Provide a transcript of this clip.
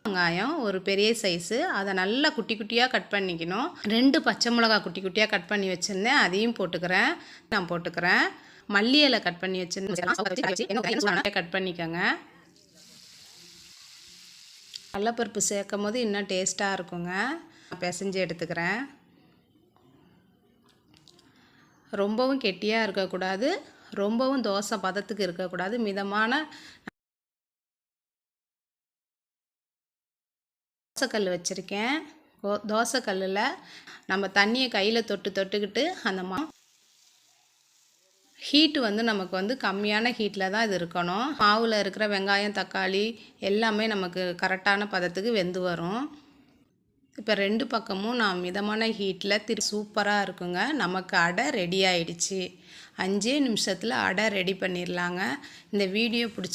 வெங்காயம் ஒரு பெரிய சைஸு, அதை நல்லா குட்டி குட்டியாக கட் பண்ணிக்கணும். 2 பச்சை மிளகா குட்டி குட்டியாக கட் பண்ணி வச்சுருந்தேன், அதையும் போட்டுக்கிறேன். மல்லி இலை கட் பண்ணி வச்சுருந்தேன், கட் பண்ணிக்கோங்க. கடலைப்பருப்பு சேர்க்கும் போது இன்னும் டேஸ்ட்டாக இருக்குங்க. பிசைஞ்சு எடுத்துக்கிறேன். ரொம்பவும் கெட்டியாக இருக்கக்கூடாது, ரொம்பவும் தோசை பதத்துக்கு இருக்கக்கூடாது. மிதமான தோசைக்கல் வச்சுருக்கேன். தோசைக்கல்லில் நம்ம தண்ணியை கையில் தொட்டுக்கிட்டு அந்த ஹீட்டு நமக்கு கம்மியான ஹீட்டில் தான் இது இருக்கணும். மாவில் இருக்கிற வெங்காயம், தக்காளி எல்லாமே நமக்கு கரெக்டான பதத்துக்கு வெந்து வரும். இப்போ 2 பக்கமும் நான் மிதமான ஹீட்டில் சூப்பராக இருக்குங்க. நமக்கு அடை ரெடி ஆயிடுச்சு. 5 நிமிஷத்தில் அடை ரெடி பண்ணிடலாங்க. இந்த வீடியோ பிடிச்சி